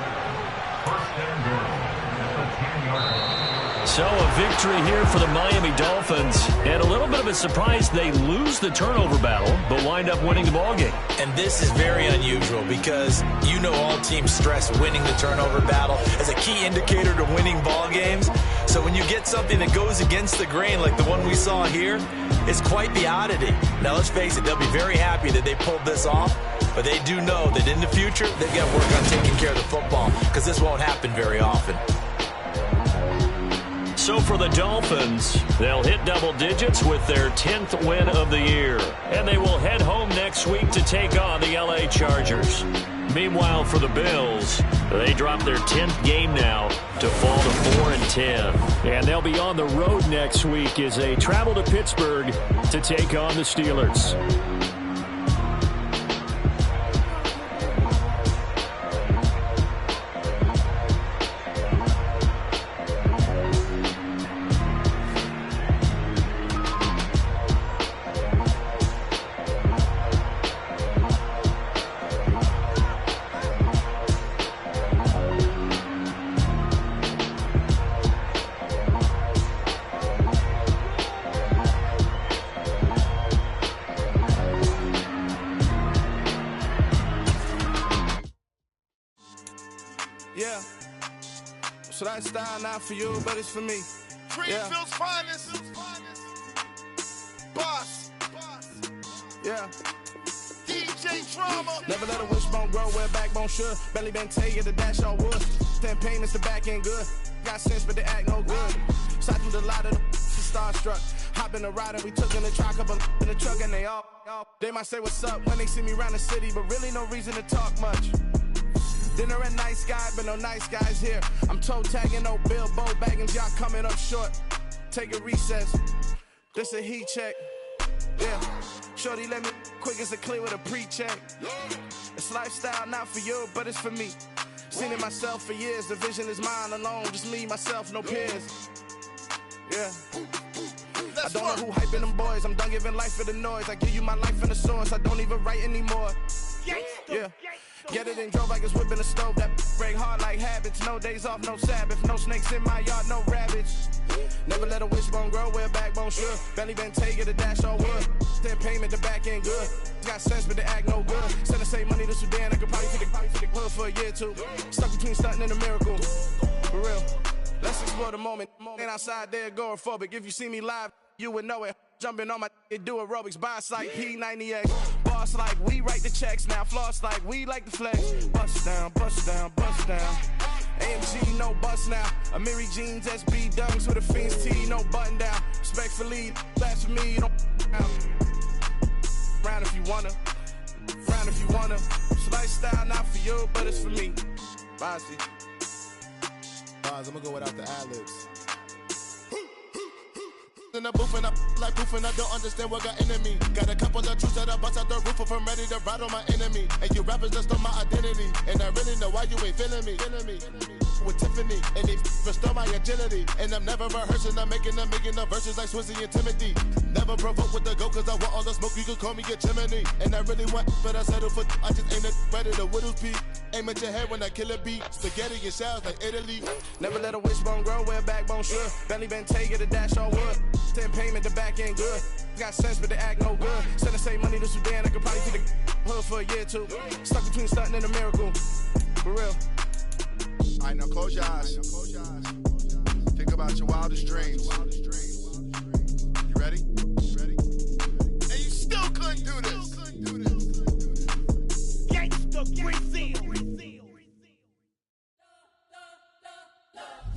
So a victory here for the Miami Dolphins. And a little bit of a surprise, they lose the turnover battle, but wind up winning the ballgame. And this is very unusual because you know all teams stress winning the turnover battle as a key indicator to winning ball games. So when you get something that goes against the grain like the one we saw here, it's quite the oddity. Now let's face it, they'll be very happy that they pulled this off, but they do know that in the future they've got to work on taking care of the football because this won't happen very often. So for the Dolphins, they'll hit double digits with their 10th win of the year. And they will head home next week to take on the LA Chargers. Meanwhile, for the Bills, they drop their 10th game now to fall to 4-10. And they'll be on the road next week as they travel to Pittsburgh to take on the Steelers. Yeah. So that style not for you, but it's for me. Greenfield's finest. Boss. Yeah. DJ Drama. Never let a wishbone grow where a backbone should. Belly been tell you the dash all wood. Then pain is the back end good. Got sense, but they act no good. So I threw the lot of the starstruck. Hop in the ride and we took in the truck up in the truck and they all. They might say what's up when they see me around the city, but really no reason to talk much. Dinner a nice guy, but no nice guys here. I'm toe tagging, no Bilbo baggins, y'all coming up short. Take a recess. This a heat check. Yeah. Shorty let me quick as a clear with a pre-check. It's lifestyle not for you, but it's for me. Seen it myself for years. The vision is mine alone. Just me, myself, no peers. Yeah. I don't know who hyping them boys. I'm done giving life for the noise. I give you my life and the source. I don't even write anymore. Yeah. Get it and drove like it's whipping a stove. That break hard like habits. No days off, no Sabbath. No snakes in my yard, no rabbits. Never let a wishbone grow where a backbone should. Belly been take it, a dash on wood. Then payment, the back end good. Got sense, but the act no good. Send the same money to Sudan. I could probably fit the hood for a year or two. Stuck between stunting and a miracle. For real. Let's explore the moment. Ain't outside there agoraphobic. If you see me live, you would know it. Jumping on my do aerobics, boss like P90X. Boss like we write the checks now. Floss like we like the flex. Bust down, bust down, bust down. AMG, no bust now. Amiri jeans, SB dunks with a Fiends T, no button down. Respectfully, that's for me, you don't round if you wanna. Round if you wanna. It's lifestyle, not for you, but it's for me. Bossy. I'm gonna go without the ad-libs. In the booth and I like proof and I don't understand what got into me. Got a couple of truths that I bust out the roof if I'm ready to ride on my enemy. And you rappers just stole my identity. And I really know why you ain't feeling me. With Tiffany, and they restore my agility. And I'm never rehearsing, I'm making a million of verses like Swizzy and Timothy. Never provoke with the go, cause I want all the smoke, you can call me a chimney. And I really want, but I settle for, I just ain't ready to whittles peak. Aim at your head when I kill a beat. Spaghetti and shells like Italy. Never let a wishbone grow where a backbone should. Belly been take it, a dash on wood. 10 payment, the back end good. Got sense, but the act no good. Send the same money to Sudan, I could probably fit the hood for a year or two. Stuck between stunting and a miracle. For real. Alright, now close your eyes. Think about your wildest dreams. You ready? And you still couldn't do this. Gangsta Brazil.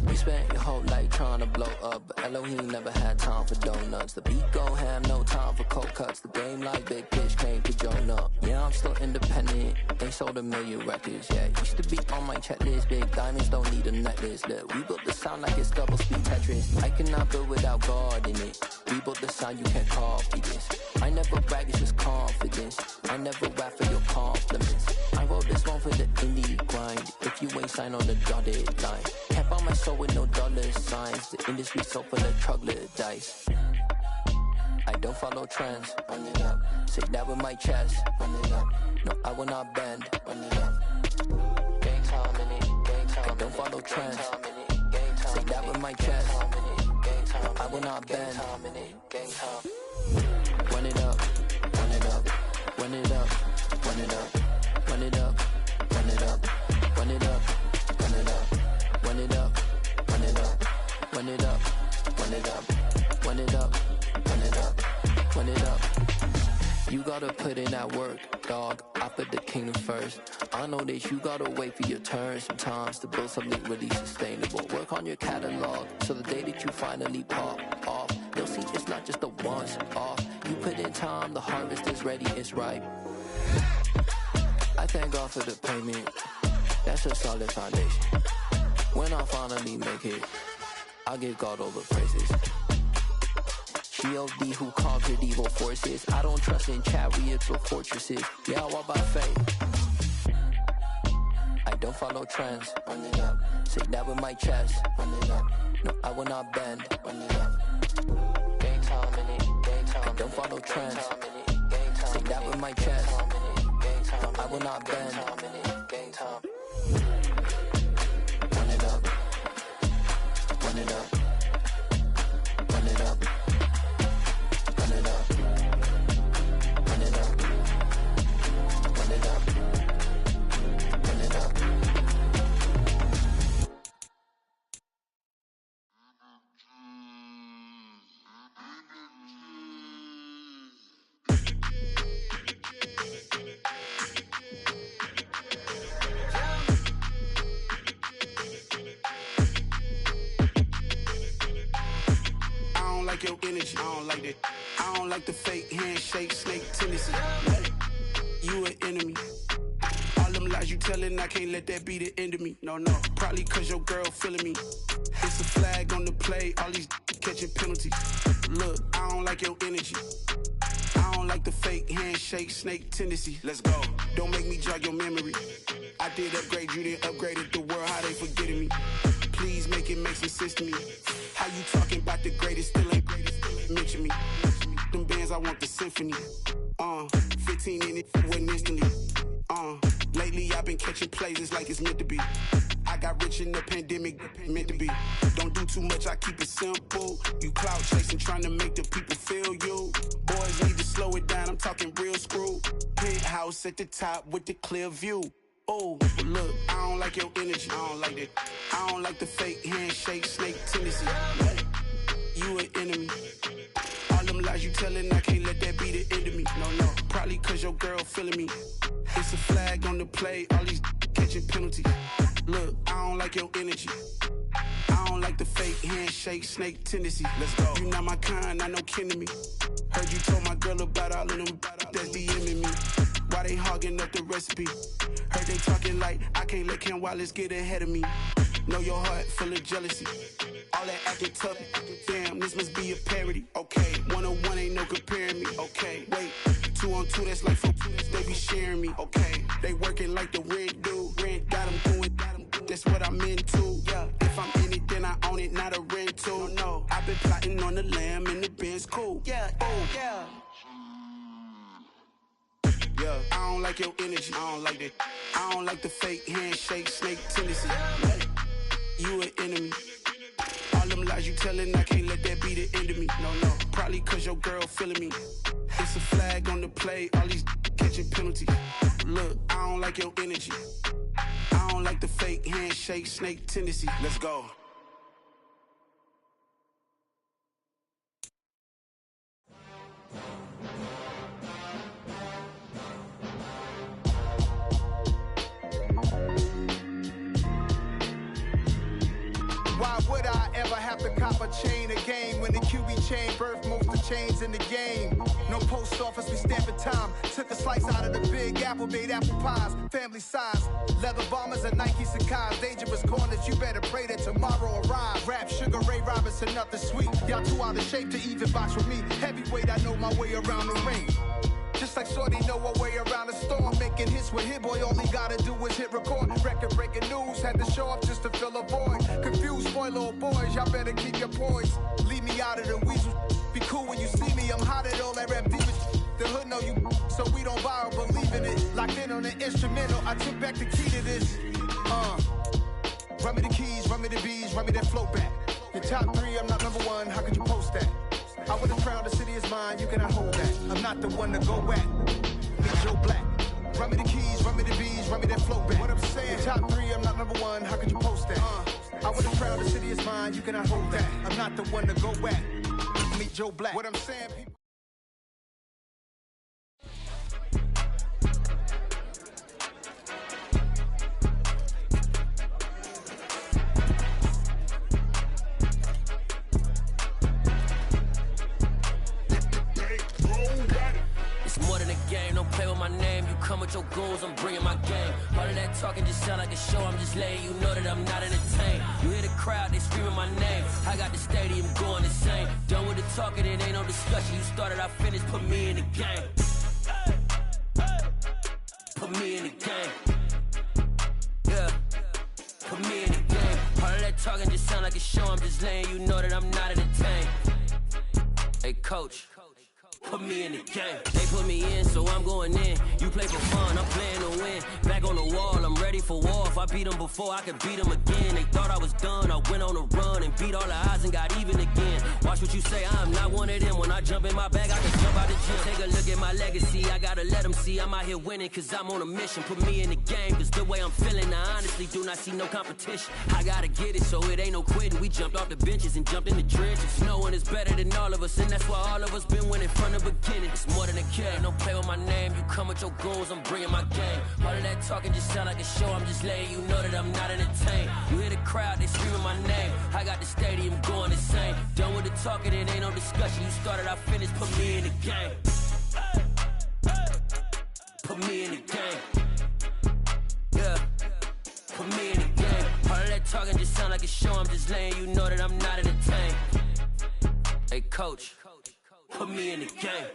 We spent your whole life trying to blow up, but Elohim never had time for donuts. The beat gon' have no time for cold cuts. The game like Big Fish came to Jonah. Yeah, I'm still independent. Ain't sold a million records yet. Used to be on my checklist. Big diamonds don't need a necklace. Look, we built the sound like it's double speed Tetris. I cannot build without God in it. We built the sound you can't copy this. I never brag, it's just confidence. I never rap for your compliments. I wrote this one for the indie grind. If you ain't signed on the dotted line, can't buy my soul with no dollar signs. The industry so full of troglodytes. I don't follow trends. Run it up. Say that with my chest. Run it up. No, I will not bend. Run it up. Gang time in it. Gang time. I don't follow trends. Say that with my chest. No, I will not bend. Gang time. Run it up. Run it up. Run it up. Run it up. Run it up. Run it up. Run it up. Run it up. Run it up. Run it up. Run it up. Run it up. Run it up. Run it up. Run it up. You gotta put in that work, dog. I put the kingdom first. I know that you gotta wait for your turn sometimes to build something really sustainable. Work on your catalog so the day that you finally pop off, they'll see it's not just a once off. You put in time, the harvest is ready, it's ripe. I thank God for the payment. That's a solid foundation. When I finally make it, I'll give God all the praises. G.O.D. who conquered evil forces. I don't trust in chariots or fortresses. Yeah, I walk by faith. I don't follow trends. Run it up. Say that with my chest. Run it up. No, I will not bend. Run it up. Gang time in it. Gang time. I don't follow trends. Say that with my chest. No, I will not bend. Gang time. Run it up. Run it up. Run it up. Run it up. Run it up. Run it up. Run it up. Like your energy, I don't like that. I don't like the fake handshake, snake tendency. You an enemy. All them lies you telling, I can't let that be the end of me. No, probably cause your girl feeling me. It's a flag on the play, all these catching penalties. Look, I don't like your energy. I don't like the fake handshake, snake tendency. Let's go. Don't make me jog your memory. I did upgrade, you didn't upgrade it. The world, how they forgetting me. Please make it make some sense to me. How you talking about the greatest, still ain't mention me. Them bands, I want the symphony. 15 in it, wasn't instantly. Lately I've been catching plays, it's like it's meant to be. I got rich in the pandemic, meant to be. Don't do too much, I keep it simple. You clout chasing, trying to make the people feel you. Boys need to slow it down, I'm talking real screw. Penthouse at the top with the clear view. Oh, look, I don't like your energy, I don't like that. I don't like the fake handshake, snake tendency. You an enemy. All them lies you telling, I can't let that be the end of me. No, probably cause your girl feeling me. It's a flag on the play, all these catching penalties. Look, I don't like your energy. I don't like the fake handshake, snake tendency. Let's go. You not my kind, I know kin to me. Heard you told my girl about all of them that's DMing me. Why they hogging up the recipe? Heard they talking like I can't let Ken Wallace get ahead of me. Know your heart full of jealousy. All that acting tough, damn, this must be a parody. Okay, 1-on-1 ain't no comparing me. Okay, wait, 2-on-2, that's like 4, they be sharing me. Okay, they working like the rent dude. Rent got them doing, that's what I'm into. Yeah, if I'm in it, then I own it, not a rental. No, I've been plotting on the lamb and the Benz cool. Yeah, oh, yeah. Yeah, I don't like your energy, I don't like that. I don't like the fake handshake, snake tendency. You an enemy. All them lies you telling, I can't let that be the end of me. No, probably cause your girl feeling me. It's a flag on the play, all these catching penalties. Look, I don't like your energy. I don't like the fake handshake, snake tendency. Let's go. Why would I ever have to cop a chain a game when the QB chain birthed most of the chains in the game? No post office, we stamping time. Took a slice out of the big apple, made apple pies, family size. Leather bombers and Nike Sacai's, dangerous corners, you better pray that tomorrow arrive. Rap, Sugar Ray Robinson, nothing sweet. Y'all too out of shape to even box with me. Heavyweight, I know my way around the ring. Just like Shorty know her way around the storm, making hits with Hit Boy, all he gotta do is hit record. Record breaking news, had to show up just to fill a void. Confused, spoiler boys, y'all better keep your poise. Leave me out of the weasel. Be cool when you see me, I'm hot at all that rap deep. The hood know you, so we don't borrow, believe in it. Locked in on the instrumental, I took back the key to this. Run me the keys, run me the bees, run me that flow back. Your top 3, I'm not number 1, how could you post that? I would have crowned the city is mine, you cannot hold that. I'm not the one to go at. Meet Joe Black. Run me the keys, run me the bees, run me that flow back. What I'm saying, top 3, I'm not number 1, how could you post that? I would have crowned the city is mine, you cannot hold that. I'm not the one to go at. Meet Joe Black. What I'm saying, people. Play with my name, you come with your goons, I'm bringing my game. All of that talking just sound like a show, I'm just letting you know that I'm not entertained. You hear the crowd, they screaming my name. I got the stadium going insane. Done with the talking, it ain't no discussion. You started, I finished, put me in the game. Put me in the game. Yeah, put me in the game. All of that talking just sound like a show, I'm just letting you know that I'm not entertained. Hey, coach. Put me in the game. They put me in, so I'm going in. You play for fun, I'm playing to win. Back on the wall, I'm ready for war. If I beat them before, I could beat them again. They thought I was done, I went on a run and beat all the odds and got even again. Watch what you say, I'm not one of them. When I jump in my bag, I can jump out the gym. Take a look at my legacy, I gotta let them see I'm out here winning, cause I'm on a mission. Put me in the game, cause the way I'm feeling, I honestly do not see no competition. I gotta get it, so it ain't no quitting. We jumped off the benches and jumped in the trenches. No one is better than all of us, and that's why all of us been winning from the beginning. It's more than a game, don't play with my name. You come with your goons, I'm bringing my game. All of that talking just sound like a show, I'm just letting you know that I'm not entertained. You hear the crowd, they screaming my name. I got the stadium going insane. Done with the talking, it ain't no discussion. You started, I finished, put me in the game. Put me in the game. Yeah, put me in the game. All of that talking just sound like a show, I'm just letting you know that I'm not entertained. Hey, coach. Put me in the game.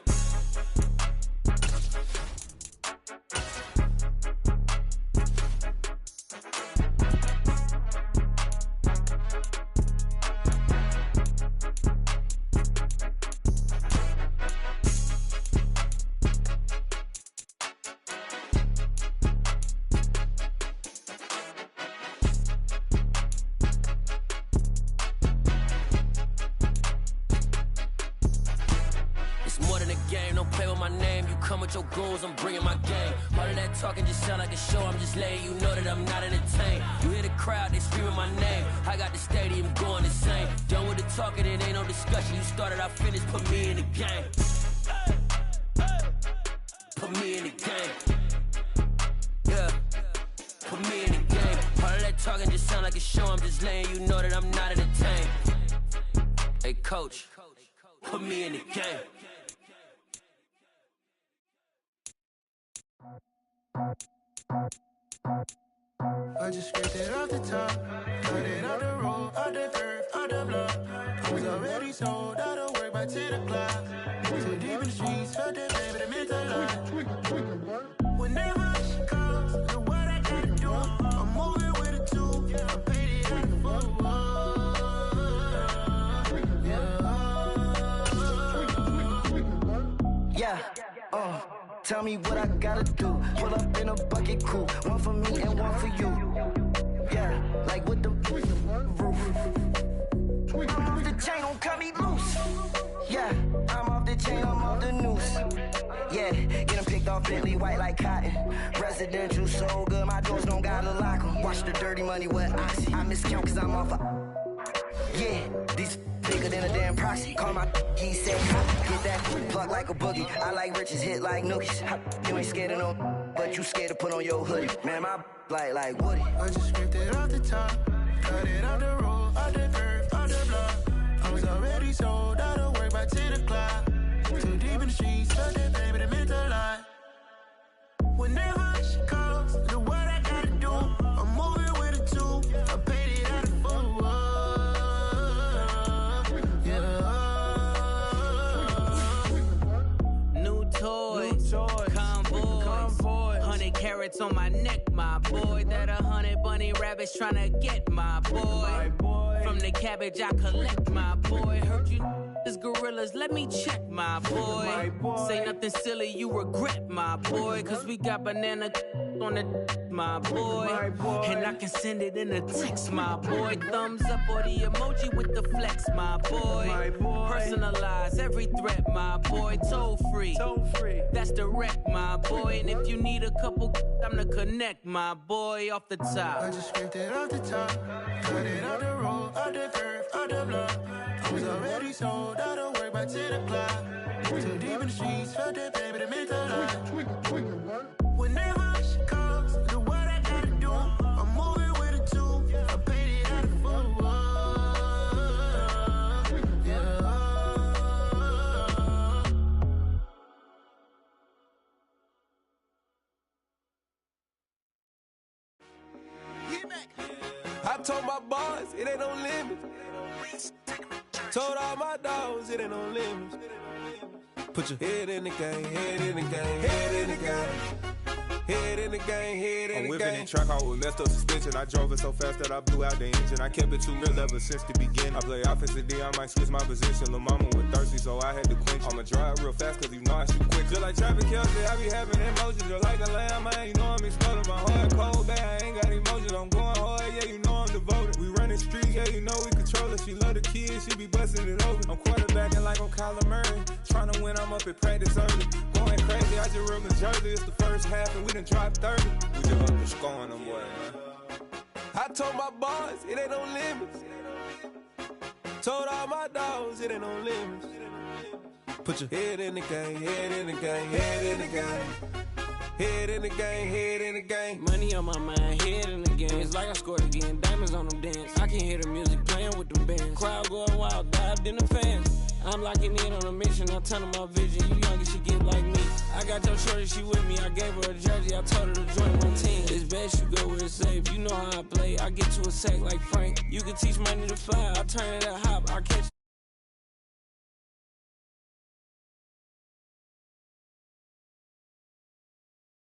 my name. You come with your goons, I'm bringing my gang. All of that talking just sound like a show. I'm just letting you know that I'm not entertained. You hear the crowd, they screaming my name. I got the stadium going insane. Done with the talking, it ain't no discussion. You started, I finished, put me in the game. Put me in the game. Yeah. Put me in the game. All of that talking just sound like a show. I'm just letting you know that I'm not entertained. Hey, coach, put me in the game. I just scraped it off the top, cut it off the road, off the turf, off the block. I was already sold out of work by 10 o'clock. Too deep in the streets, felt that baby, the mental lie. Whenever she calls, know what I gotta do. I'm moving with a two, I paid it out the full. Yeah, tell me what I gotta do. Pull up in a bucket crew, one for me and one for you. Yeah, like with the roof. I'm off the chain, don't cut me loose. Yeah, I'm off the chain, I'm off the noose. Yeah, get them picked off Bentley, white like cotton. Residential so good, my doors don't gotta lock them. Watch the dirty money with oxy. I miscount cause I'm off yeah, these bigger than a damn proxy. Call my he said, get that plug like a boogie. I like riches, hit like nookies. You ain't scared of no, but you scared to put on your hoodie. Man, my like Woody. I just scraped it off the top, cut it off the road, off the curve, off the block. I was already sold out of work by 10 o'clock. Too deep in the streets, felt that baby, the mental lie. Whenever she calls, know what I gotta do. I'm moving with a two, I paid it out of full. Convoy, 100 carats on my neck, my boy. That 100 bunny rabbits tryna get my boy. From the cabbage I collect, my boy. Heard you is gorillas, let me check, my boy. Say nothing silly, you regret, my boy. Cause we got banana on the my boy. And I can send it in a text, my boy. Thumbs up or the emoji with the flex, my boy. Personalize every threat, my boy. Toll free, that's direct, my boy. And if you need a couple, I'm the connect, my boy. Off the top, I just scraped it off the top, cut it off the road, off the curve, off the block. I was already sold out of work by 10 o'clock. Too deep in the streets, felt that baby, the mental lie. Whenever she calls, know what I gotta do. I'm moving with a two, I paid it out of full. I told my boys, it ain't no limits. Told all my dogs, it ain't no limits. Put your head in the game, head in the game, head in the game. Head in the game, head in the game. I'm whipping in track hall with messed up suspension. I drove it so fast that I blew out the engine. I kept it too real ever since the beginning. I play offensive D, I might switch my position. Lil' mama was thirsty, so I had to quench. I'ma drive real fast, cause you know I shoot quick. Just like Travis Kelce, I be having emotions. Just like a lamb, man, you know I'm exploding. My heart cold, bad, I ain't got emotions. I'm going hard, yeah, you know I'm devoted. We running streets, yeah, you know we control it. She love the kids, she be busting it over. I'm quarterbacking like I'm Kyler Murray. Trying to win, I'm up at practice early. Going crazy, I just rub the jersey. It's the first half, and we done dropped 30. We just up and scoring them, boy, man. I told my boys, it ain't no limits. Told all my dogs, it ain't no limits. Put your head in the game, head in the game, head in the game. Head in the game, head in the game. Money on my mind, head in the game. It's like I scored again, diamonds on them dance. I can hear the music playing with them bands. Crowd going wild, dived in the fans. I'm locking in on a mission, I'm turning my vision. You young and she get like me. I got your shorty, she with me. I gave her a jersey, I told her to join my team. It's best you go where it's safe. You know how I play. I get to a sack like Frank. You can teach money to fly. I turn it up hop, I catch